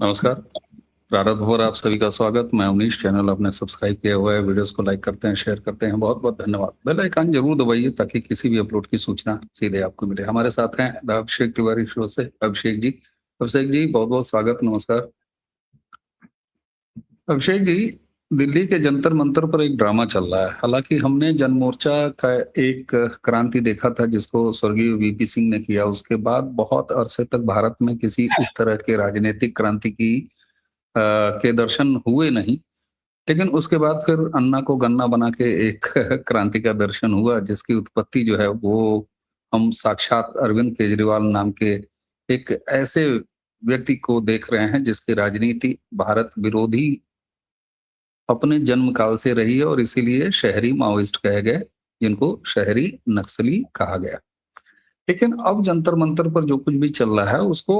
नमस्कार। प्रारब्ध पर आप सभी का स्वागत। मैं अवनीश। चैनल आपने सब्सक्राइब किया हुआ है, वीडियोस को लाइक करते हैं, शेयर करते हैं, बहुत बहुत धन्यवाद। बेल आइकन जरूर दबाइए ताकि किसी भी अपलोड की सूचना सीधे आपको मिले। हमारे साथ हैं द अभिषेक तिवारी शो से अभिषेक जी। अभिषेक जी बहुत बहुत स्वागत, नमस्कार। अभिषेक जी, दिल्ली के जंतर मंतर पर एक ड्रामा चल रहा है। हालांकि हमने जन मोर्चा का एक क्रांति देखा था जिसको स्वर्गीय वीपी सिंह ने किया। उसके बाद बहुत अरसे तक भारत में किसी इस तरह के राजनीतिक क्रांति की के दर्शन हुए नहीं। लेकिन उसके बाद फिर अन्ना को गन्ना बना के एक क्रांति का दर्शन हुआ जिसकी उत्पत्ति जो है वो हम साक्षात अरविंद केजरीवाल नाम के एक ऐसे व्यक्ति को देख रहे हैं जिसकी राजनीति भारत विरोधी अपने जन्म काल से रही है और इसीलिए शहरी माओइस्ट कहे गए, जिनको शहरी नक्सली कहा गया। लेकिन अब जंतर मंतर पर जो कुछ भी चल रहा है उसको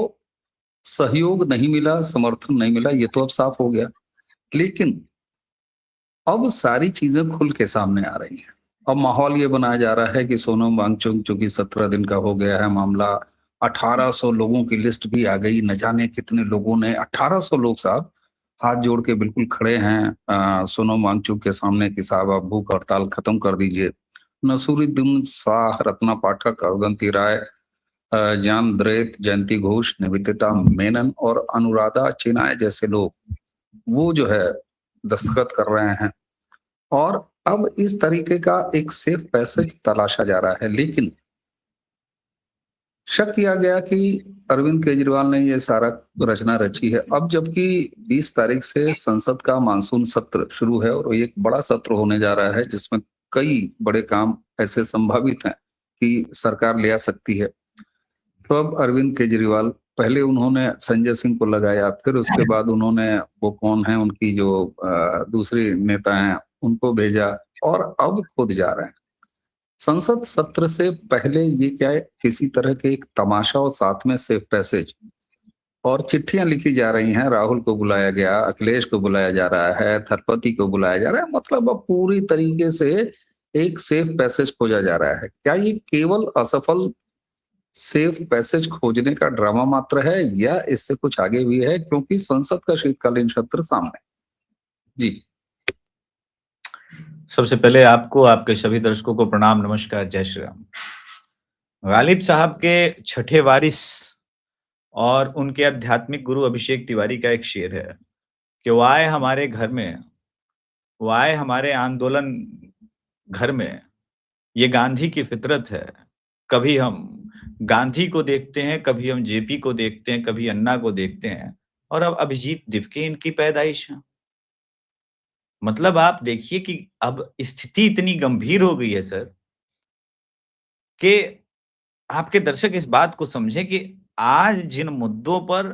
सहयोग नहीं मिला, समर्थन नहीं मिला, ये तो अब साफ हो गया। लेकिन अब सारी चीजें खुल के सामने आ रही हैं। अब माहौल ये बनाया जा रहा है कि सोनम वांगचुक, जो कि 17 दिन का हो गया है मामला, 1800 लोगों की लिस्ट भी आ गई। न जाने कितने लोगों ने, 1800 लोग साहब हाथ जोड़ के बिल्कुल खड़े हैं सोनम वांगचुक के सामने कि साहब आप भूख हड़ताल खत्म कर दीजिए। नसूरुद्दीन शाह, रत्ना पाठक, अवंती राय, जान द्रेत, जयंती घोष, निवेदिता मेनन और अनुराधा चिनाय जैसे लोग वो जो है दस्तखत कर रहे हैं। और अब इस तरीके का एक सेफ पैसेज तलाशा जा रहा है। लेकिन शक किया गया कि अरविंद केजरीवाल ने ये सारा रचना रची है। अब जबकि 20 तारीख से संसद का मानसून सत्र शुरू है और ये एक बड़ा सत्र होने जा रहा है जिसमें कई बड़े काम ऐसे संभावित हैं कि सरकार ले आ सकती है। तो अब अरविंद केजरीवाल, पहले उन्होंने संजय सिंह को लगाया, फिर उसके बाद उन्होंने वो कौन है उनकी जो दूसरी नेता हैं उनको भेजा और अब खुद जा रहे हैं। संसद सत्र से पहले ये क्या है, किसी तरह के एक तमाशा और साथ में सेफ पैसेज और चिट्ठियां लिखी जा रही हैं। राहुल को बुलाया गया, अखिलेश को बुलाया जा रहा है, थरपति को बुलाया जा रहा है। मतलब अब पूरी तरीके से एक सेफ पैसेज खोजा जा रहा है। क्या ये केवल असफल सेफ पैसेज खोजने का ड्रामा मात्र है या इससे कुछ आगे भी है, क्योंकि संसद का शीतकालीन सत्र सामने। जी। सबसे पहले आपको, आपके सभी दर्शकों को प्रणाम, नमस्कार, जय श्री राम। गालिब साहब के छठे वारिस और उनके आध्यात्मिक गुरु अभिषेक तिवारी का एक शेर है कि वो आए हमारे घर में, वो आए हमारे आंदोलन घर में, ये गांधी की फितरत है। कभी हम गांधी को देखते हैं, कभी हम जेपी को देखते हैं, कभी अन्ना को देखते हैं, और अब अभिजीत दिपके इनकी पैदाइश है। मतलब आप देखिए कि अब स्थिति इतनी गंभीर हो गई है सर कि आपके दर्शक इस बात को समझे कि आज जिन मुद्दों पर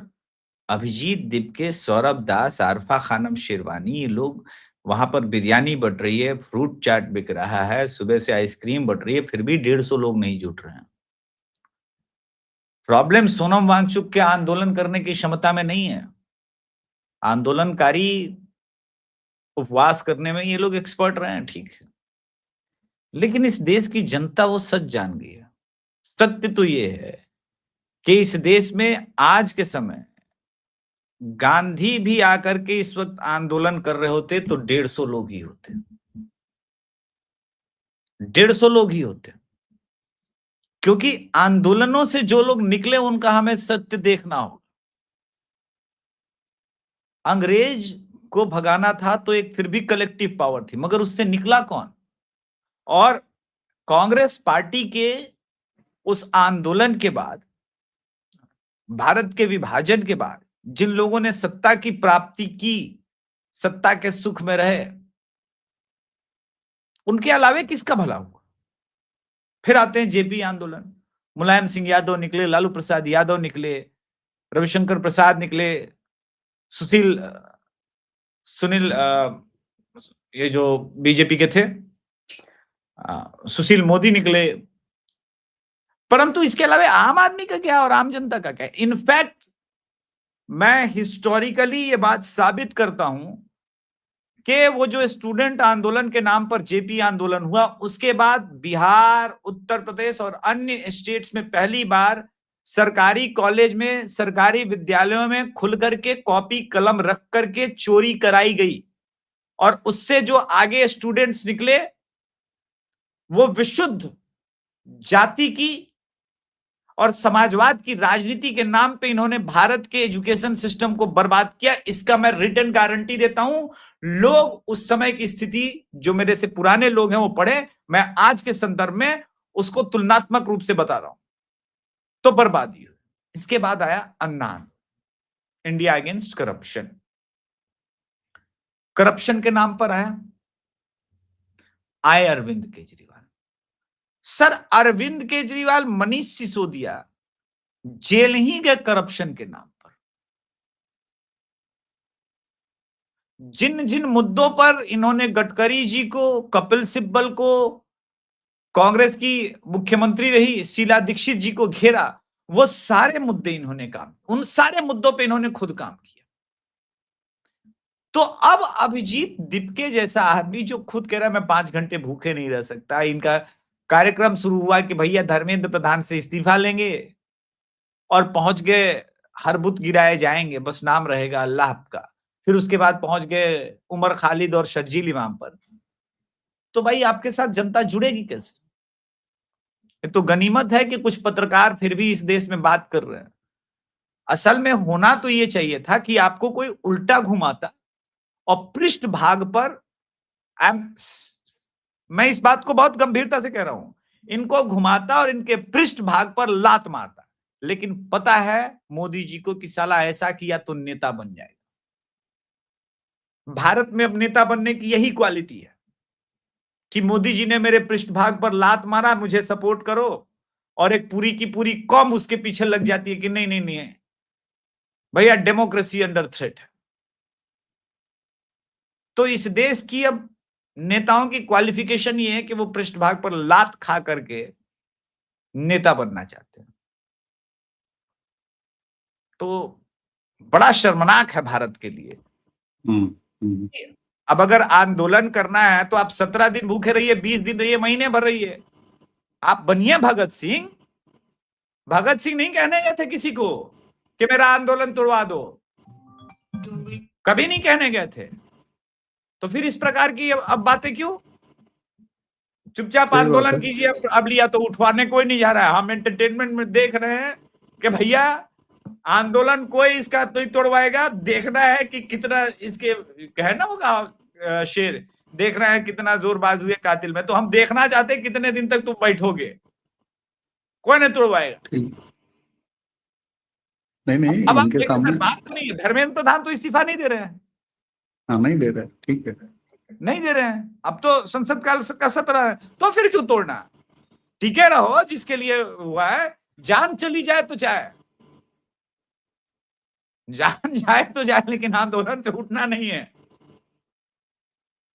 अभिजीत दिपके, सौरभ दास, आरफा खानम शेरवानी, ये लोग, वहां पर बिरयानी बट रही है, फ्रूट चाट बिक रहा है, सुबह से आइसक्रीम बट रही है, फिर भी 150 लोग नहीं जुट रहे हैं। प्रॉब्लम सोनम वांगचुक के आंदोलन करने की क्षमता में नहीं है। आंदोलनकारी उपवास करने में ये लोग एक्सपर्ट रहे हैं, ठीक है, लेकिन इस देश की जनता वो सच जान गई है। सत्य तो ये है कि इस देश में आज के समय गांधी भी आकर के इस वक्त आंदोलन कर रहे होते तो 150 लोग ही होते, 150 लोग ही होते, क्योंकि आंदोलनों से जो लोग निकले उनका हमें सत्य देखना होगा। अंग्रेज को भगाना था तो एक फिर भी कलेक्टिव पावर थी, मगर उससे निकला कौन? और कांग्रेस पार्टी के उस आंदोलन के बाद, भारत के विभाजन के बाद जिन लोगों ने सत्ता की प्राप्ति की, सत्ता के सुख में रहे, उनके अलावे किसका भला हुआ? फिर आते हैं जेपी आंदोलन, मुलायम सिंह यादव निकले, लालू प्रसाद यादव निकले, रविशंकर प्रसाद निकले, सुनील ये जो बीजेपी के थे, सुशील मोदी निकले। परंतु इसके अलावा आम आदमी का क्या और आम जनता का क्या? इनफैक्ट मैं हिस्टोरिकली ये बात साबित करता हूं कि वो जो स्टूडेंट आंदोलन के नाम पर जेपी आंदोलन हुआ, उसके बाद बिहार, उत्तर प्रदेश और अन्य स्टेट्स में पहली बार सरकारी कॉलेज में, सरकारी विद्यालयों में खुल करके कॉपी कलम रख करके चोरी कराई गई और उससे जो आगे स्टूडेंट्स निकले वो विशुद्ध जाति की और समाजवाद की राजनीति के नाम पे इन्होंने भारत के एजुकेशन सिस्टम को बर्बाद किया। इसका मैं रिटर्न गारंटी देता हूं। लोग उस समय की स्थिति, जो मेरे से पुराने लोग हैं वो पढ़े, मैं आज के संदर्भ में उसको तुलनात्मक रूप से बता रहा हूं। तो बर्बादी हुई। इसके बाद आया अन्ना, इंडिया अगेंस्ट करप्शन। करप्शन के नाम पर आए अरविंद केजरीवाल। सर, अरविंद केजरीवाल, मनीष सिसोदिया जेल ही गए करप्शन के नाम पर। जिन जिन मुद्दों पर इन्होंने गडकरी जी को, कपिल सिब्बल को, कांग्रेस की मुख्यमंत्री रही शीला दीक्षित जी को घेरा, वो सारे मुद्दे इन्होंने उन सारे मुद्दों पे इन्होंने खुद काम किया। तो अब अभिजीत दिपके जैसा आदमी जो खुद कह रहा है मैं 5 घंटे भूखे नहीं रह सकता, इनका कार्यक्रम शुरू हुआ कि भैया धर्मेंद्र प्रधान से इस्तीफा लेंगे और पहुंच गए हर बुत गिराए जाएंगे, बस नाम रहेगा अल्लाह का। फिर उसके बाद पहुंच गए उमर खालिद और शर्जील इमाम पर। तो भाई आपके साथ जनता जुड़ेगी कैसे? ये तो गनीमत है कि कुछ पत्रकार फिर भी इस देश में बात कर रहे हैं। असल में होना तो ये चाहिए था कि आपको कोई उल्टा घुमाता और पृष्ठ भाग पर, मैं इस बात को बहुत गंभीरता से कह रहा हूं, इनको घुमाता और इनके पृष्ठ भाग पर लात मारता। लेकिन पता है मोदी जी को कि साला ऐसा किया तो नेता बन जाएगा। भारत में अब नेता बनने की यही क्वालिटी है कि मोदी जी ने मेरे पृष्ठभाग पर लात मारा, मुझे सपोर्ट करो, और एक पूरी की पूरी कौम उसके पीछे लग जाती है कि नहीं नहीं नहीं भैया, डेमोक्रेसी अंडर थ्रेट है। तो इस देश की अब नेताओं की क्वालिफिकेशन ये है कि वो पृष्ठभाग पर लात खा करके नेता बनना चाहते हैं। तो बड़ा शर्मनाक है भारत के लिए। अब अगर आंदोलन करना है तो आप 17 दिन भूखे रहिए, 20 दिन रहिए, महीने भर रहिए, आप बनिए भगत सिंह। भगत सिंह नहीं कहने गए थे किसी को कि मेरा आंदोलन तोड़वा दो, कभी नहीं कहने गए थे। तो फिर इस प्रकार की अब बातें क्यों? चुपचाप आंदोलन कीजिए। अब लिया तो उठवाने कोई नहीं जा रहा है। हम एंटरटेनमेंट में देख रहे हैं कि भैया आंदोलन कोई इसका तो ही तोड़वाएगा, देखना है कि कितना इसके, कहना होगा शेर, देखना है कितना जोरबाज हुए कातिल में। तो हम देखना चाहते हैं कितने दिन तक तुम बैठोगे, कोई नहीं तोड़वाएगा। नहीं, अब इनके सामने बात नहीं है, धर्मेंद्र प्रधान तो इस्तीफा नहीं दे रहे हैं। हाँ, नहीं दे रहे, ठीक है, नहीं दे रहे हैं। अब तो संसद काल का सत्र है, तो फिर क्यों तोड़ना? टिके रहो, जिसके लिए हुआ है। जान चली जाए तो जाए, जान जाए तो जाए, लेकिन आंदोलन से उठना नहीं है।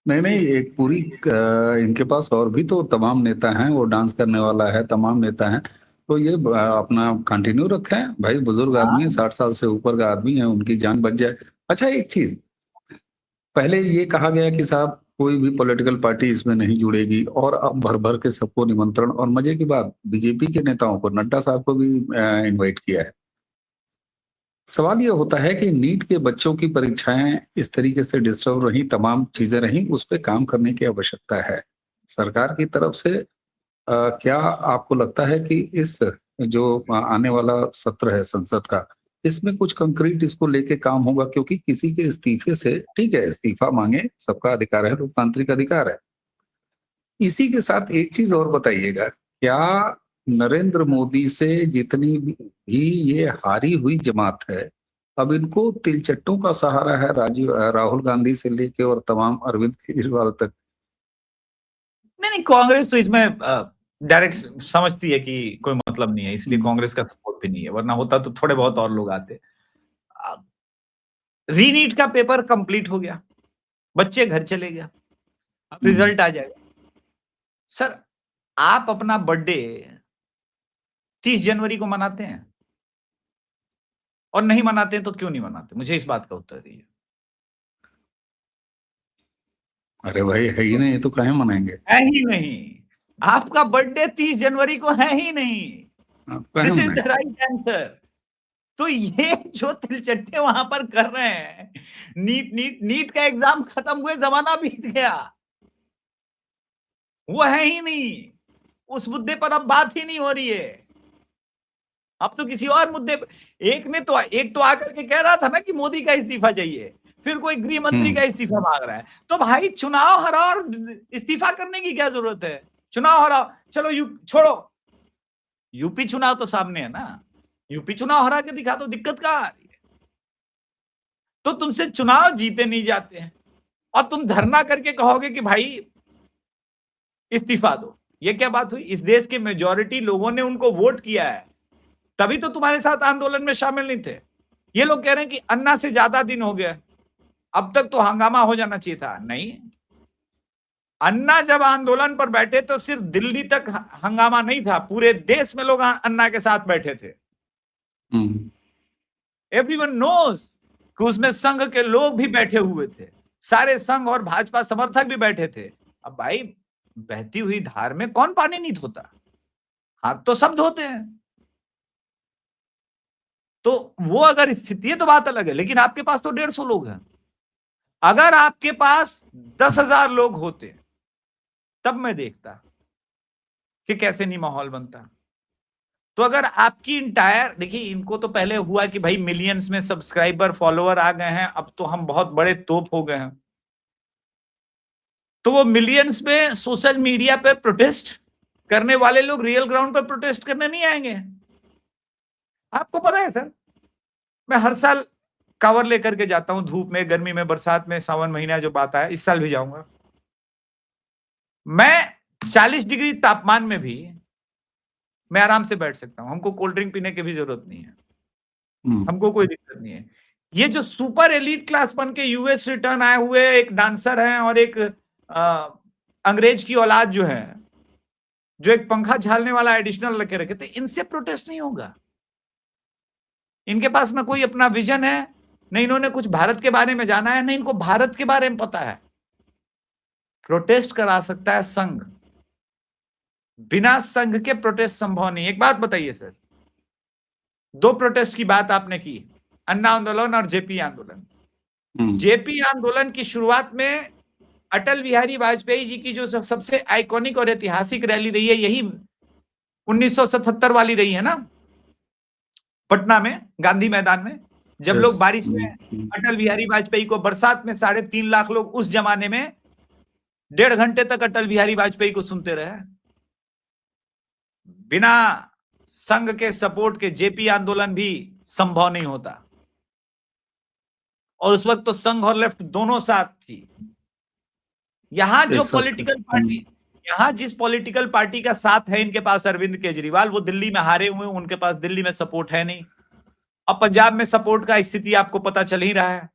नहीं, एक पूरी इनके पास और भी तो तमाम नेता हैं, वो डांस करने वाला है, तमाम नेता हैं। तो ये अपना कंटिन्यू रखें भाई, बुजुर्ग आदमी है, 60 साल से ऊपर का आदमी है, उनकी जान बच जाए। अच्छा, एक चीज पहले ये कहा गया कि साहब कोई भी पॉलिटिकल पार्टी इसमें नहीं जुड़ेगी, और अब भर भर के सबको निमंत्रण, और मजे की बात बीजेपी के नेताओं को, नड्डा साहब को भी इनवाइट किया है। सवाल ये होता है कि नीट के बच्चों की परीक्षाएं इस तरीके से डिस्टर्ब रही, तमाम चीजें रही, उस पर काम करने की आवश्यकता है सरकार की तरफ से। क्या आपको लगता है कि इस जो आने वाला सत्र है संसद का, इसमें कुछ कंक्रीट इसको लेके काम होगा? क्योंकि किसी के इस्तीफे से, ठीक है, इस्तीफा मांगे, सबका अधिकार है, लोकतांत्रिक अधिकार है। इसी के साथ एक चीज और बताइएगा, क्या नरेंद्र मोदी से जितनी भी ये हारी हुई जमात है, अब इनको तिलचट्टों का सहारा है, राहुल गांधी से लेके और तमाम अरविंद केजरीवाल तक? नहीं, कांग्रेस तो इसमें डायरेक्ट समझती है कि कोई मतलब नहीं है, इसलिए कांग्रेस का सपोर्ट भी नहीं है, वरना होता तो थोड़े बहुत और लोग आते। रीनीट का पेपर कंप्लीट हो गया, बच्चे घर चले गया, अब रिजल्ट आ जाएगा। सर, आप अपना बर्थडे 30 जनवरी को मनाते हैं और नहीं मनाते हैं तो क्यों नहीं मनाते? मुझे इस बात का उत्तर दीजिए। अरे भाई, है ही नहीं तो काहे मनाएंगे? है ही नहीं, आपका बर्थडे 30 जनवरी को है ही नहीं। दिस इज में द राइट आंसर। तो ये जो तिलचट्टे वहां पर कर रहे हैं, नीट का एग्जाम खत्म हुए जमाना बीत गया, वो है ही नहीं, उस मुद्दे पर अब बात ही नहीं हो रही है। अब तो किसी और मुद्दे पर, एक तो आकर के कह रहा था ना कि मोदी का इस्तीफा चाहिए, फिर कोई गृह मंत्री का इस्तीफा मांग रहा है। तो भाई चुनाव हराओ और इस्तीफा करने की क्या जरूरत है? चुनाव हराओ, चलो छोड़ो, यूपी चुनाव तो सामने है ना, यूपी चुनाव हरा के दिखा दो, दिक्कत कहां आ रही है? तो तुमसे चुनाव जीते नहीं जाते हैं और तुम धरना करके कहोगे कि भाई इस्तीफा दो। ये क्या बात हुई? इस देश के मेजॉरिटी लोगों ने उनको वोट किया है, तभी तो तुम्हारे साथ आंदोलन में शामिल नहीं थे। ये लोग कह रहे हैं कि अन्ना से ज्यादा दिन हो गया, अब तक तो हंगामा हो जाना चाहिए था। नहीं, अन्ना जब आंदोलन पर बैठे तो सिर्फ दिल्ली तक हंगामा नहीं था, पूरे देश में लोग अन्ना के साथ बैठे थे। एवरीवन नोज कि उसमें संघ के लोग भी बैठे हुए थे, सारे संघ और भाजपा समर्थक भी बैठे थे। अब भाई बहती हुई धार में कौन पानी नहीं धोता? हाथ तो सब धोते हैं। तो वो अगर स्थिति है तो बात अलग है, लेकिन आपके पास तो 150 लोग हैं। अगर आपके पास 10,000 लोग होते तब मैं देखता कि कैसे नहीं माहौल बनता। तो अगर आपकी इंटायर, देखिए इनको तो पहले हुआ कि भाई मिलियंस में सब्सक्राइबर फॉलोअर आ गए हैं, अब तो हम बहुत बड़े तोप हो गए हैं, तो वो मिलियंस में सोशल मीडिया पे प्रोटेस्ट करने वाले लोग रियल ग्राउंड पर प्रोटेस्ट करने नहीं आएंगे। आपको पता है सर, मैं हर साल कवर लेकर के जाता हूं, धूप में, गर्मी में, बरसात में, सावन महीना जो बात है, इस साल भी जाऊंगा। मैं 40 डिग्री तापमान में भी मैं आराम से बैठ सकता हूं, हमको कोल्ड ड्रिंक पीने की भी जरूरत नहीं है, हमको कोई दिक्कत नहीं है। ये जो सुपर एलीट क्लास बन के यूएस रिटर्न आए हुए एक डांसर हैं और एक अंग्रेज की औलाद जो है, जो एक पंखा झालने वाला एडिशनल रखे रखे थे, इनसे प्रोटेस्ट नहीं होगा। इनके पास ना कोई अपना विजन है, न इन्होंने कुछ भारत के बारे में जाना है, न इनको भारत के बारे में पता है। प्रोटेस्ट करा सकता है संघ, बिना संघ के प्रोटेस्ट संभव नहीं। एक बात बताइए सर, 2 प्रोटेस्ट की बात आपने की, अन्ना आंदोलन और जेपी आंदोलन। जेपी आंदोलन की शुरुआत में अटल बिहारी वाजपेयी जी की जो सबसे आइकॉनिक और ऐतिहासिक रैली रही है, यही 1977 वाली रही है ना, पटना में गांधी मैदान में, जब लोग बारिश में अटल बिहारी वाजपेयी को, बरसात में 3.5 लाख लोग उस जमाने में 1.5 घंटे तक अटल बिहारी वाजपेयी को सुनते रहे। बिना संघ के सपोर्ट के जेपी आंदोलन भी संभव नहीं होता, और उस वक्त तो संघ और लेफ्ट दोनों साथ थी। यहां जो पॉलिटिकल पार्टी, यहां जिस पॉलिटिकल पार्टी का साथ है इनके पास अरविंद केजरीवाल, वो दिल्ली में हारे हुए, उनके पास दिल्ली में सपोर्ट है नहीं। अब पंजाब में सपोर्ट का स्थिति आपको पता चल ही रहा है।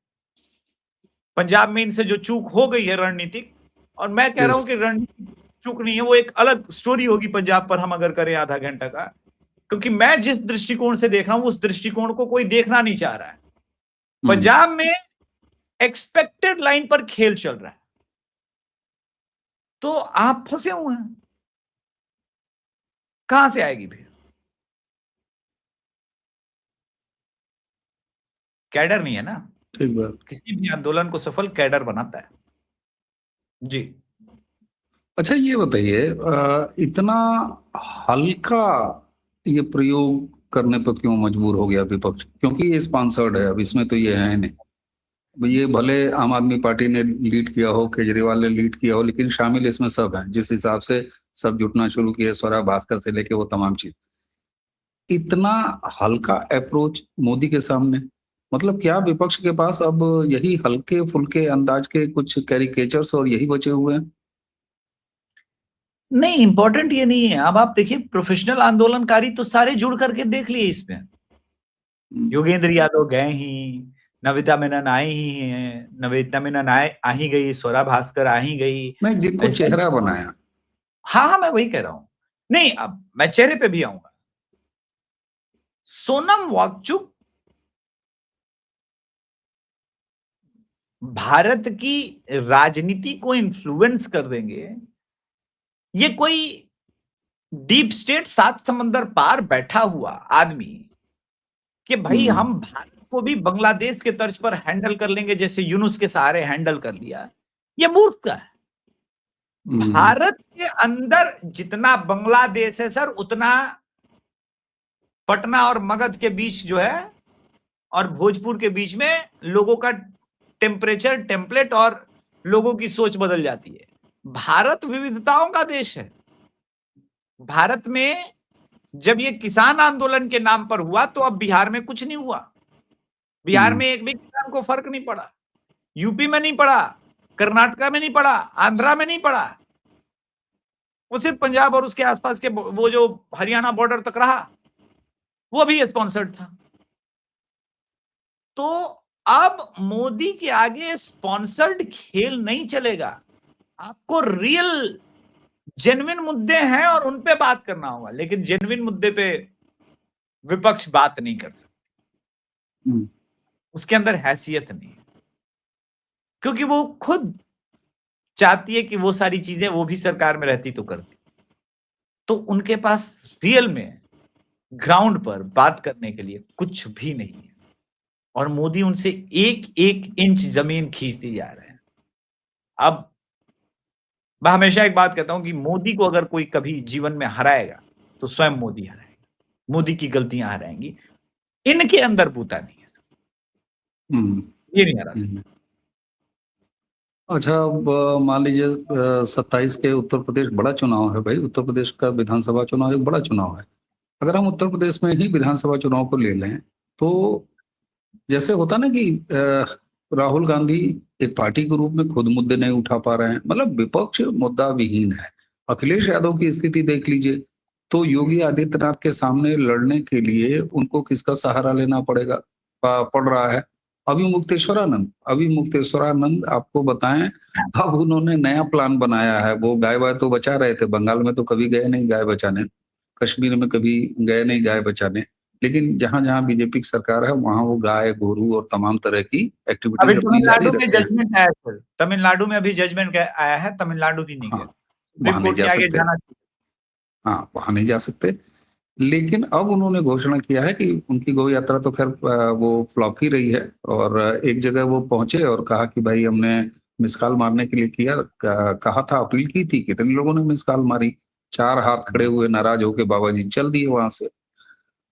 पंजाब में इनसे जो चूक हो गई है रणनीतिक, और मैं कह रहा हूं कि रणनीतिक चूक नहीं है, वो एक अलग स्टोरी होगी पंजाब पर, हम अगर करें आधा घंटा का, क्योंकि मैं जिस दृष्टिकोण से देख रहा हूं उस दृष्टिकोण को कोई देखना नहीं चाह रहा है। पंजाब में एक्सपेक्टेड लाइन पर खेल चल रहा है, तो आप फंसे हुए हैं, कहां से आएगी फिर? कैडर नहीं है ना, ठीक बात। किसी भी आंदोलन को सफल कैडर बनाता है। जी अच्छा ये बताइए, इतना हल्का ये प्रयोग करने पर क्यों मजबूर हो गया विपक्ष? क्योंकि ये स्पॉन्सर्ड है, अब इसमें तो ये है नहीं। ये भले आम आदमी पार्टी ने लीड किया हो, केजरीवाल ने लीड किया हो, लेकिन शामिल इसमें सब हैं। जिस हिसाब से सब जुटना शुरू किए, स्वरा भास्कर से लेके वो तमाम चीज, इतना हल्का अप्रोच मोदी के सामने, मतलब क्या विपक्ष के पास अब यही हल्के फुल्के अंदाज के कुछ कैरिकेचर्स और यही बचे हुए हैं? नहीं, इंपॉर्टेंट ये नहीं है। अब आप देखिए, प्रोफेशनल आंदोलनकारी तो सारे जुड़ करके देख लिए इसमें। योगेंद्र यादव गए ही, नविता मेनन आई ही हैं, नविता मेनन आ ही गई, स्वरा भास्कर आ ही गई, नहीं, जिनको चेहरा बनाया। हाँ, मैं वही कह रहा हूं। नहीं, अब मैं चेहरे पे भी आऊंगा। सोनम वांगचुक भारत की राजनीति को इन्फ्लुएंस कर देंगे, ये कोई डीप स्टेट 7 समंदर पार बैठा हुआ आदमी कि भाई हम भारत को भी बांग्लादेश के तर्ज पर हैंडल कर लेंगे, जैसे यूनुस के सहारे हैंडल कर लिया, ये मूर्खता है। भारत के अंदर जितना बांग्लादेश है सर, उतना पटना और मगध के बीच जो है और भोजपुर के बीच में लोगों का टेम्परेचर, टेम्पलेट और लोगों की सोच बदल जाती है। भारत विविधताओं का देश है। भारत में जब ये किसान आंदोलन के नाम पर हुआ तो अब बिहार में कुछ नहीं हुआ। बिहार में एक भी किसान को फर्क नहीं पड़ा, यूपी में नहीं पड़ा, कर्नाटका में नहीं पड़ा, आंध्रा में नहीं पड़ा, वो सिर्फ पंजाब और उसके आसपास के वो जो हरियाणा बॉर्डर तक रहा, वो भी स्पॉन्सर्ड था। तो अब मोदी के आगे स्पॉन्सर्ड खेल नहीं चलेगा। आपको रियल जेन्युइन मुद्दे हैं और उन पे बात करना होगा, लेकिन जेन्युइन मुद्दे पे विपक्ष बात नहीं कर सकती, उसके अंदर हैसियत नहीं है, क्योंकि वो खुद चाहती है कि वो सारी चीजें वो भी सरकार में रहती तो करती। तो उनके पास रियल में ग्राउंड पर बात करने के लिए कुछ भी नहीं है, और मोदी उनसे एक एक इंच जमीन खींचती जा रहे हैं। अब मैं हमेशा एक बात कहता हूं कि मोदी को अगर कोई कभी जीवन में हराएगा तो स्वयं मोदी हराएगा, मोदी की गलतियां हराएंगी, इनके अंदर बूता नहीं है, ये नहीं हरा सकते। अच्छा, अब मान लीजिए 27 के उत्तर प्रदेश बड़ा चुनाव है भाई। उत्तर प्रदेश का विधानसभा चुनाव एक बड़ा चुनाव है। अगर हम उत्तर प्रदेश में ही विधानसभा चुनाव को ले लें तो जैसे होता ना कि राहुल गांधी एक पार्टी के रूप में खुद मुद्दे नहीं उठा पा रहे हैं, मतलब विपक्ष मुद्दा विहीन है। अखिलेश यादव की स्थिति देख लीजिए, तो योगी आदित्यनाथ के सामने लड़ने के लिए उनको किसका सहारा लेना पड़ रहा है? अभी मुक्तेश्वरानंद आपको बताएं, अब उन्होंने नया प्लान बनाया है। वो गाय वाय तो बचा रहे थे, बंगाल में तो कभी गए नहीं गाय बचाने, कश्मीर में कभी गए नहीं गाय बचाने, लेकिन जहां जहां बीजेपी की सरकार है वहां वो गाय गोरू और तमाम तरह की अभी एक्टिविटीज अपनी जारी तमिलनाडु में रखे हैं। जजमेंट आया सर, तमिलनाडु में अभी जजमेंट आया है, तमिलनाडु भी नहीं हाँ, गया, सुप्रीम वहां नहीं कोर्ट जा के आगे सकते। जाना चाहिए। हाँ, वहां नहीं जा सकते। लेकिन अब उन्होंने घोषणा किया है कि उनकी गौ यात्रा तो खैर वो फ्लॉप ही रही है, और एक जगह वो पहुंचे और कहा कि भाई हमने मिस कॉल मारने के लिए कहा था, अपील की थी, कितने लोगों ने मिस कॉल मारी, 4 हाथ खड़े हुए नाराज होके बाबा जी चल दिए वहां से।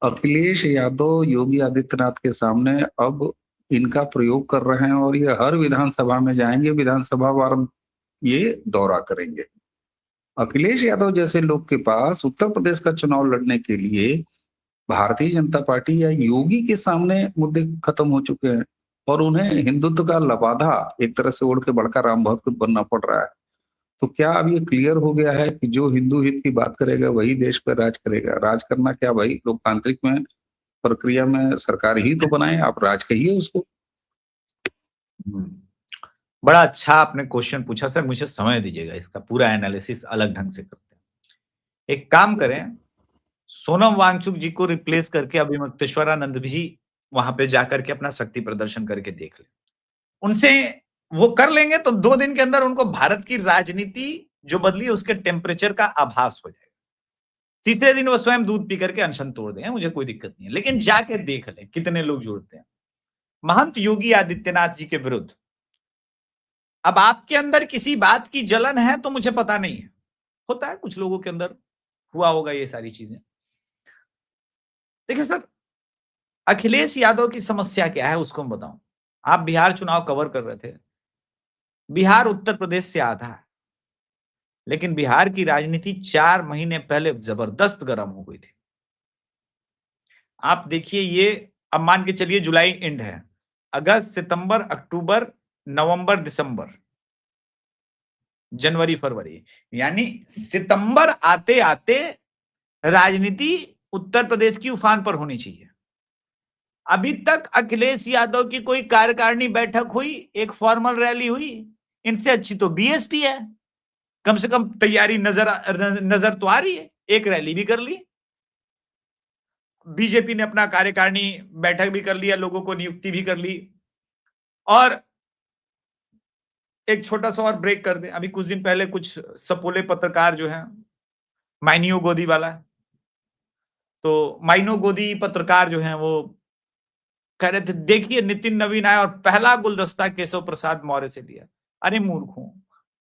अखिलेश यादव योगी आदित्यनाथ के सामने अब इनका प्रयोग कर रहे हैं और ये हर विधानसभा में जाएंगे, विधानसभा वार ये दौरा करेंगे। अखिलेश यादव जैसे लोग के पास उत्तर प्रदेश का चुनाव लड़ने के लिए भारतीय जनता पार्टी या योगी के सामने मुद्दे खत्म हो चुके हैं, और उन्हें हिंदुत्व का लबादा एक तरह से ओढ़ के बड़का राम भक्त बनना पड़ रहा है। तो क्या अब ये क्लियर हो गया है कि जो हिंदू हित की बात करेगा वही देश पर राज करेगा? राज करना क्या भाई, लोकतांत्रिक में प्रक्रिया में सरकार ही तो बनाए, आप राज कहिए उसको। बड़ा अच्छा आपने क्वेश्चन पूछा सर, मुझे समय दीजिएगा, इसका पूरा एनालिसिस अलग ढंग से करते हैं। एक काम करें, सोनम वांगचुक जी को रिप्लेस करके अभी मुक्तेश्वरानंद भी वहां पे जाकर के अपना शक्ति प्रदर्शन करके देख ले, उनसे वो कर लेंगे तो 2 दिन के अंदर उनको भारत की राजनीति जो बदली है उसके टेम्परेचर का आभास हो जाएगा। तीसरे दिन वो स्वयं दूध पी करके अनशन तोड़ दें, मुझे कोई दिक्कत नहीं है, लेकिन जाके देख लें कितने लोग जुड़ते हैं महंत योगी आदित्यनाथ जी के विरुद्ध। अब आपके अंदर किसी बात की जलन है तो मुझे पता नहीं है, होता है कुछ लोगों के अंदर, हुआ होगा ये सारी चीजें। देखिए सर, अखिलेश यादव की समस्या क्या है उसको मैं बताऊं। आप बिहार चुनाव कवर कर रहे थे, बिहार उत्तर प्रदेश से आधा है, लेकिन बिहार की राजनीति 4 महीने पहले जबरदस्त गर्म हो गई थी। आप देखिए, ये अब मान के चलिए जुलाई एंड है, अगस्त, सितंबर, अक्टूबर, नवंबर, दिसंबर, जनवरी, फरवरी, यानी सितंबर आते आते राजनीति उत्तर प्रदेश की उफान पर होनी चाहिए। अभी तक अखिलेश यादव की कोई कार्यकारिणी बैठक हुई, एक फॉर्मल रैली हुई, इनसे अच्छी तो बीएसपी है, कम से कम तैयारी नजर तो आ रही है, एक रैली भी कर ली। बीजेपी ने अपना कार्यकारिणी बैठक भी कर लिया, लोगों को नियुक्ति भी कर ली। और एक छोटा सा और ब्रेक कर दें, अभी कुछ दिन पहले कुछ सपोले पत्रकार जो हैं माइनियो गोदी वाला। तो माइनो गोदी पत्रकार जो हैं वो कह रहे थे देखिए नितिन नवीन आया और पहला गुलदस्ता केशव प्रसाद मौर्य से लिया। अरे मूर्खों,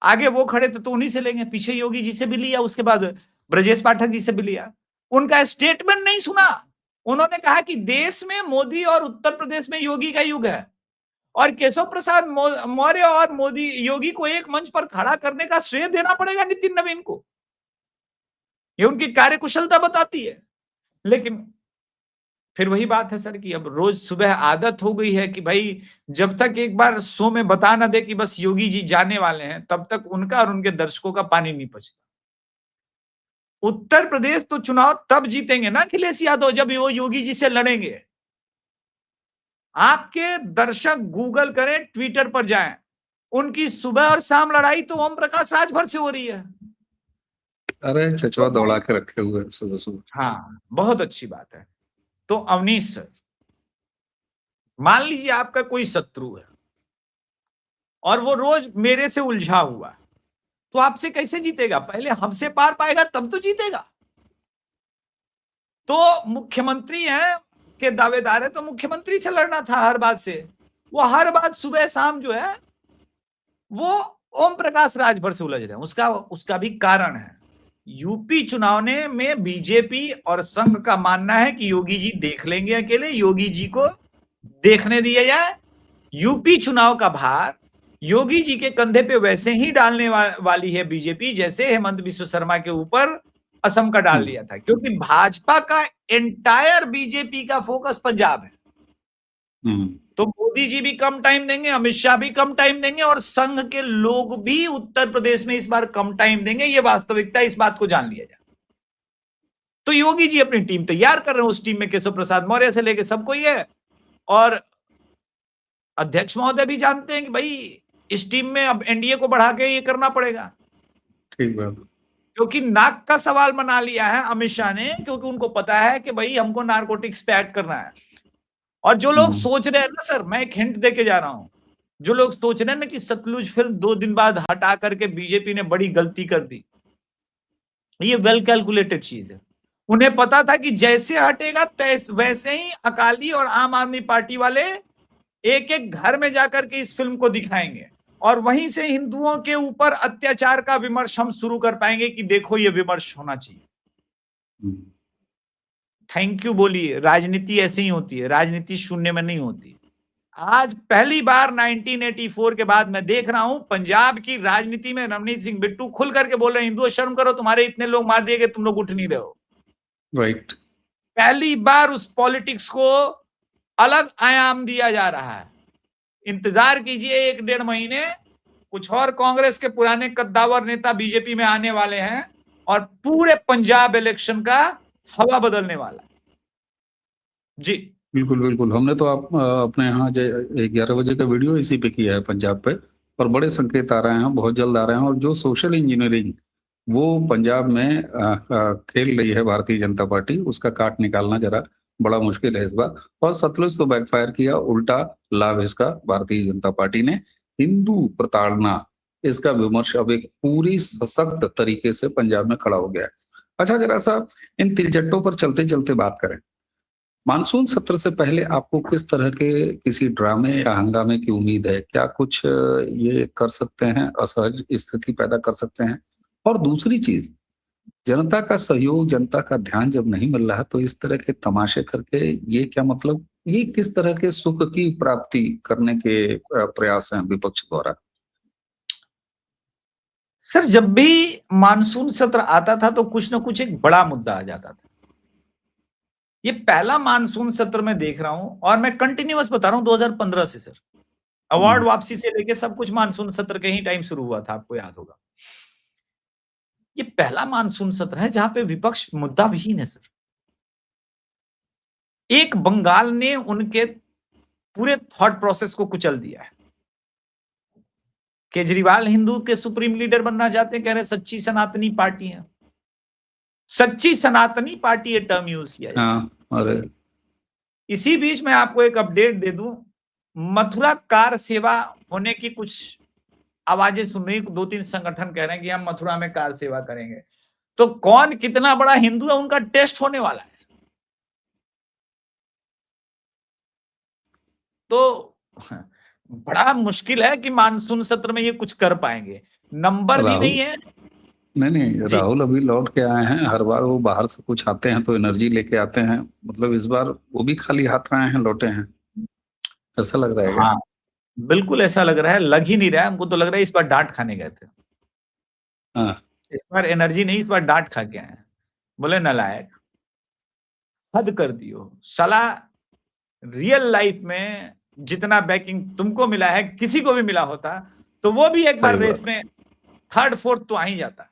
आगे वो खड़े थे तो उन्हीं से लेंगे, पीछे योगी जी से भी लिया, उसके बाद ब्रजेश पाठक जी से भी लिया। उनका स्टेटमेंट नहीं सुना। उन्होंने कहा कि देश में मोदी और उत्तर प्रदेश में योगी का युग है और केशव प्रसाद मौर्य और मोदी योगी को एक मंच पर खड़ा करने का श्रेय देना पड़ेगा नितिन नवीन को। ये उनकी कार्यकुशलता बताती है। लेकिन फिर वही बात है सर कि अब रोज सुबह आदत हो गई है कि भाई जब तक एक बार शो में बता ना दे कि बस योगी जी जाने वाले हैं, तब तक उनका और उनके दर्शकों का पानी नहीं पचता। उत्तर प्रदेश तो चुनाव तब जीतेंगे ना अखिलेश यादव जब वो योगी जी से लड़ेंगे। आपके दर्शक गूगल करें, ट्विटर पर जाएं, उनकी सुबह और शाम लड़ाई तो ओम प्रकाश राजभर से हो रही है। अरे चचवा तो दौड़ा के रखे हुए हैं सुबह सुबह। हाँ, बहुत अच्छी बात है। तो अवनीश सर, मान लीजिए आपका कोई शत्रु है और वो रोज मेरे से उलझा हुआ है, तो आपसे कैसे जीतेगा? पहले हमसे पार पाएगा तब तो जीतेगा। तो मुख्यमंत्री हैं के दावेदार है तो मुख्यमंत्री से लड़ना था हर बात से। वो हर बात सुबह शाम जो है वो ओम प्रकाश राजभर से उलझ रहे हैं। उसका भी कारण है। यूपी चुनाव ने में बीजेपी और संघ का मानना है कि योगी जी देख लेंगे अकेले, योगी जी को देखने दिया जाए। यूपी चुनाव का भार योगी जी के कंधे पे वैसे ही डालने वाली है बीजेपी जैसे हेमंत बिश्व शर्मा के ऊपर असम का डाल लिया था, क्योंकि भाजपा का एंटायर बीजेपी का फोकस पंजाब है। तो मोदी जी भी कम टाइम देंगे, अमित शाह भी कम टाइम देंगे और संघ के लोग भी उत्तर प्रदेश में इस बार कम टाइम देंगे। ये वास्तविकता, इस बात को जान लिया जाए। तो योगी जी अपनी टीम तैयार कर रहे हैं। उस टीम में केशव प्रसाद मौर्य से लेके सबको ही है और अध्यक्ष महोदय भी जानते हैं कि भाई इस टीम में अब एनडीए को बढ़ा के ये करना पड़ेगा। ठीक बात। क्योंकि नाक का सवाल बना लिया है अमित शाह ने, क्योंकि उनको पता है कि भाई हमको नारकोटिक्स पे ऐड करना है। और जो लोग सोच रहे हैं ना सर, मैं एक हिंट देके जा रहा हूं, जो लोग सोच रहे हैं ना कि सतलुज फिल्म 2 दिन बाद हटा करके बीजेपी ने बड़ी गलती कर दी, ये वेल कैलकुलेटेड चीज है। उन्हें पता था कि जैसे हटेगा वैसे ही अकाली और आम आदमी पार्टी वाले एक एक घर में जाकर के इस फिल्म को दिखाएंगे और वहीं से हिंदुओं के ऊपर अत्याचार का विमर्श हम शुरू कर पाएंगे कि देखो ये विमर्श होना चाहिए। थैंक यू बोलिए। राजनीति ऐसे ही होती है, राजनीति शून्य में नहीं होती। आज पहली बार 1984 के बाद मैं देख रहा हूं पंजाब की राजनीति में नवनीत सिंह बिट्टू खुल करके बोल रहे हैं हिंदुओं शर्म करो, तुम्हारे इतने लोग मार दिए गए, तुम लोग उठ नहीं रहे हो। राइट। पहली बार उस पॉलिटिक्स को अलग आयाम दिया जा रहा है। इंतजार कीजिए 1-1.5 महीने, कुछ और कांग्रेस के पुराने कद्दावर नेता बीजेपी में आने वाले हैं और पूरे पंजाब इलेक्शन का हवा बदलने वाला है। जी बिल्कुल बिल्कुल। हमने तो आप अपने यहाँ 11 बजे का वीडियो इसी पे किया है पंजाब पे, और बड़े संकेत आ रहे हैं, बहुत जल्द आ रहे हैं। और जो सोशल इंजीनियरिंग वो पंजाब में खेल रही है भारतीय जनता पार्टी, उसका काट निकालना जरा बड़ा मुश्किल है इस बार। और सतलुज तो बैकफायर किया, उल्टा लाभ इसका भारतीय जनता पार्टी ने। हिंदू प्रताड़ना, इसका विमर्श अब एक पूरी सशक्त तरीके से पंजाब में खड़ा हो गया है। अच्छा, जरा सा इन तिलचट्टों पर चलते चलते बात करें। मानसून सत्र से पहले आपको किस तरह के किसी ड्रामे या हंगामे की उम्मीद है? क्या कुछ ये कर सकते हैं, असहज स्थिति पैदा कर सकते हैं? और दूसरी चीज, जनता का सहयोग, जनता का ध्यान जब नहीं मिल रहा तो इस तरह के तमाशे करके ये क्या मतलब, ये किस तरह के सुख की प्राप्ति करने के प्रयास हैं विपक्ष द्वारा? सर, जब भी मानसून सत्र आता था तो कुछ ना कुछ एक बड़ा मुद्दा आ जाता था। ये पहला मानसून सत्र मैं देख रहा हूं और मैं कंटिन्यूअस बता रहा हूं 2015 से सर। अवार्ड वापसी से लेके सब कुछ मानसून सत्र के ही टाइम शुरू हुआ था, आपको याद होगा। ये पहला मानसून सत्र है जहां पे विपक्ष मुद्दा विहीन है सर। एक बंगाल ने उनके पूरे थॉट प्रोसेस को कुचल दिया है। केजरीवाल हिंदू के सुप्रीम लीडर बनना चाहते हैं, कह रहे हैं सच्ची सनातनी पार्टी है। सच्ची सनातनी पार्टी ये टर्म यूज किया है। हाँ, अरे इसी बीच मैं आपको एक अपडेट दे दूं, मथुरा कार सेवा होने की कुछ आवाजें सुन रही, 2-3 संगठन कह रहे हैं कि हम मथुरा में कार सेवा करेंगे। तो कौन कितना बड़ा हिंदू है उनका टेस्ट होने वाला है। तो बड़ा मुश्किल है कि मानसून सत्र में ये कुछ कर पाएंगे, नंबर भी राहुल नहीं है। नहीं, जी राहुल अभी लौट के आए हैं। हर बार वो बाहर से कुछ आते हैं तो एनर्जी लेके आते हैं, मतलब इस बार वो भी खाली हाथ आए हैं, लौटे हैं, ऐसा लग रहा है क्या? हाँ, बिल्कुल ऐसा लग रहा है, लग ही नहीं रहा है, हमको तो लग रहा है इस बार डांट खाने गए थे। हाँ, इस बार एनर्जी नहीं, इस बार डांट खा के आए हैं। बोले नालायक, हद कर दियो साला। रियल लाइफ में जितना बैकिंग तुमको मिला है, किसी को भी मिला होता तो वो भी एक सही बार रेस बात, में थर्ड फोर्थ तो आ ही जाता।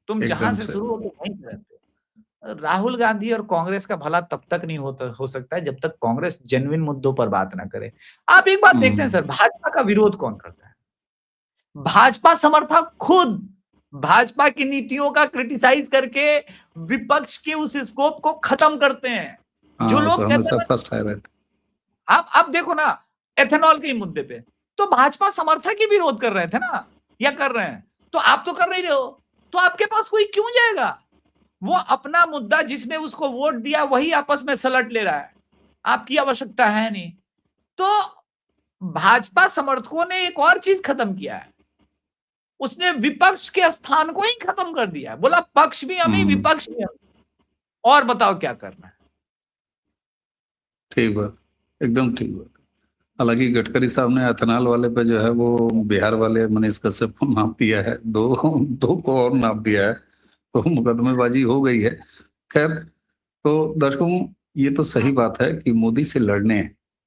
तुम जहां एकदम से सही। शुरू होते वहीं पे रहते हो। राहुल गांधी और कांग्रेस का भला तब तक नहीं हो सकता है जब तक कांग्रेस जेन्युइन मुद्दों पर बात ना करे। आप एक बात देखते हैं हम्म, सर, भाजपा का विरोध कौन करता है? भाजपा समर्थक खुद भाजपा की नीतियों का क्रिटिसाइज करके विपक्ष के उस स्कोप को खत्म करते हैं। हाँ जो वो तो लोग कहते हमेशा हैं फर्स्ट आए रहते। आप देखो ना, एथेनॉल के मुद्दे पे तो भाजपा समर्थक ही विरोध कर रहे थे ना, या कर रहे हैं, तो आप तो कर नहीं रहे हो, तो आपके पास कोई क्यों जाएगा? वो अपना मुद्दा, जिसने उसको वोट दिया वही आपस में सलट ले रहा है, आपकी आवश्यकता है नहीं। तो भाजपा समर्थकों ने एक और चीज खत्म किया है, उसने विपक्ष के स्थान को ही खत्म कर दिया, बोला पक्ष भी हम ही विपक्ष भी हम, और बताओ क्या करना है। ठीक बात, एकदम ठीक बात। हालांकि गडकरी साहब ने एथेनॉल वाले पे जो है वो बिहार वाले मनीष कश्यप को नाप दिया है, दो दो को और नाप दिया है, तो मुकदमेबाजी हो गई है। खैर, तो दर्शकों, ये तो सही बात है कि मोदी से लड़ने,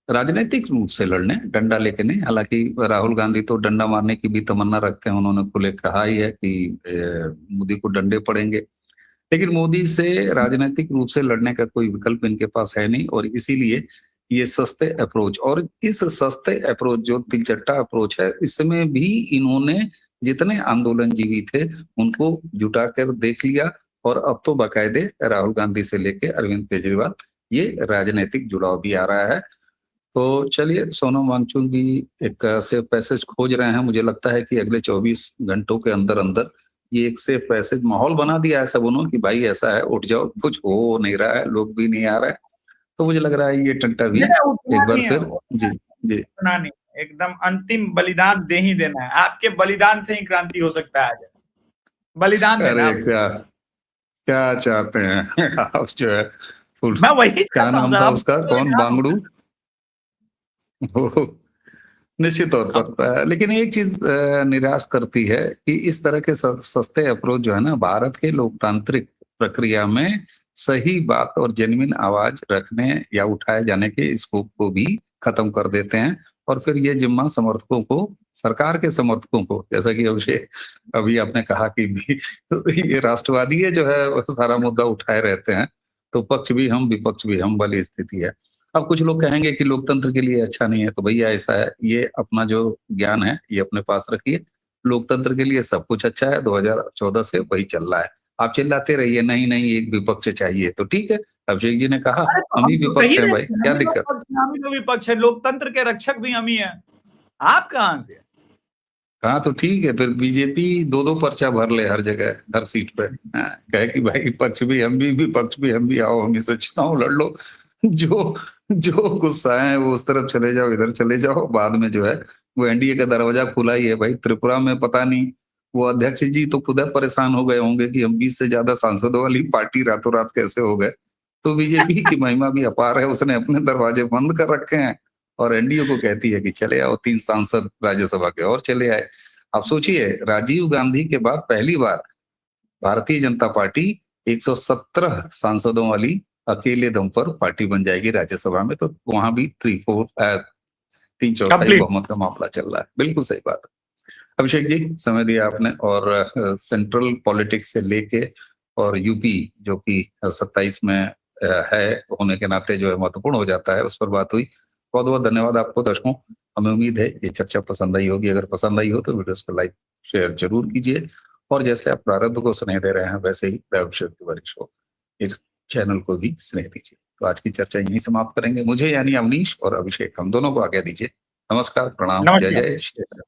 राजनीतिक रूप से लड़ने, डंडा लेके नहीं। हालांकि राहुल गांधी तो डंडा मारने की भी तमन्ना रखते हैं, उन्होंने खुले कहा ही है कि मोदी को डंडे पड़ेंगे। लेकिन मोदी से राजनीतिक रूप से लड़ने का कोई विकल्प इनके पास है नहीं, और इसीलिए ये सस्ते अप्रोच, और इस सस्ते अप्रोच जो तिलचट्टा अप्रोच है, इसमें भी इन्होंने जितने आंदोलनजीवी थे उनको जुटा कर देख लिया। और अब तो बाकायदे राहुल गांधी से लेके अरविंद केजरीवाल, ये राजनीतिक जुड़ाव भी आ रहा है। तो चलिए, सोनम वांगचुक भी एक सेफ पैसेज खोज रहे हैं। मुझे लगता है कि अगले 24 घंटों के अंदर अंदर ये एक सेफ पैसेज माहौल बना दिया है सब उन्होंने कि भाई ऐसा है, उठ जाओ, कुछ हो नहीं रहा है, लोग भी नहीं आ रहा है। तो मुझे लग रहा है ये टंटा भी नहीं, उठना एक बार नहीं है, फिर। जी, जी। उठना नहीं, एकदम अंतिम बलिदान दे ही देना है। आपके बलिदान से ही क्रांति हो सकता है आज, बलिदान देना अरे आप। क्या क्या चाहते हैं आप जो है फुल, मैं वही क्या चाहता हूँ नाम सर, था अब उसका, कौन, बांगड़ू? वो निश्चित तौर अब पर लेकिन एक चीज निराश करती है कि इस तरह के सस्ते अप्रोच जो है ना, भारत के लोकतांत्रिक प्रक्रिया में सही बात और जेन्युइन आवाज रखने या उठाए जाने के स्कोप को भी खत्म कर देते हैं। और फिर ये जिम्मा समर्थकों को, सरकार के समर्थकों को, जैसा कि अभिषेक अभी आपने कहा कि भी ये राष्ट्रवादी है जो है वो सारा मुद्दा उठाए रहते हैं, तो पक्ष भी हम विपक्ष भी हम वाली स्थिति है। अब कुछ लोग कहेंगे कि लोकतंत्र के लिए अच्छा नहीं है, तो भैया ऐसा है, ये अपना जो ज्ञान है ये अपने पास रखिए। लोकतंत्र के लिए सब कुछ अच्छा है, 2014 से वही चल रहा है। आप चिल्लाते रहिए नहीं नहीं एक विपक्ष चाहिए, तो ठीक है, अभिषेक जी ने कहा अरे तो हम ही हम तो विपक्ष कही हैं रहे भाई, थे, क्या हम ही लोग दिक्कत? पक्ष हैं, हम ही लोग विपक्ष है, लोकतंत्र के रक्षक भी हम ही हैं। आप कहां से? हाँ तो ठीक है, फिर बीजेपी दो दो पर्चा भर ले हर जगह, हर सीट पे। हाँ, कहे कि भाई पक्ष भी हम भी विपक्ष भी हम भी, आओ हम ही से चुनाव लड़ लो। जो जो गुस्सा है वो उस तरफ चले जाओ, इधर चले जाओ, बाद में जो है वो एनडीए का दरवाजा खुला ही है भाई। त्रिपुरा में पता नहीं, वो अध्यक्ष जी तो खुद परेशान हो गए होंगे कि हम 20 से ज्यादा सांसदों वाली पार्टी रातों रात कैसे हो गए। तो बीजेपी की महिमा भी अपार है, उसने अपने दरवाजे बंद कर रखे हैं और एनडीए को कहती है कि चले आओ, 3 सांसद राज्यसभा के और चले आए। आप सोचिए, राजीव गांधी के बाद पहली बार भारतीय जनता पार्टी 117 सांसदों वाली अकेले दम पर पार्टी बन जाएगी राज्यसभा में, तो वहां भी 3/4 कंप्लीट। बहुमत का मामला चल रहा है। बिल्कुल सही बात है। अभिषेक जी, समय दिया आपने, और सेंट्रल पॉलिटिक्स से लेके और यूपी जो कि 27 में है होने के नाते जो है महत्वपूर्ण हो जाता है, उस पर बात हुई। बहुत बहुत धन्यवाद आपको। दर्शकों, हमें उम्मीद है ये चर्चा पसंद आई होगी। अगर पसंद आई हो तो वीडियो को लाइक शेयर जरूर कीजिए, और जैसे आप प्रारब्ध को स्नेह दे रहे हैं वैसे ही अभिषेक तिवारी शो इस चैनल को भी स्नेह दीजिए। तो आज की चर्चा यहीं समाप्त करेंगे। मुझे यानी अवनीश और अभिषेक, हम दोनों को आज्ञा दीजिए। नमस्कार, प्रणाम, जय नमस्कार। जय श्री राम।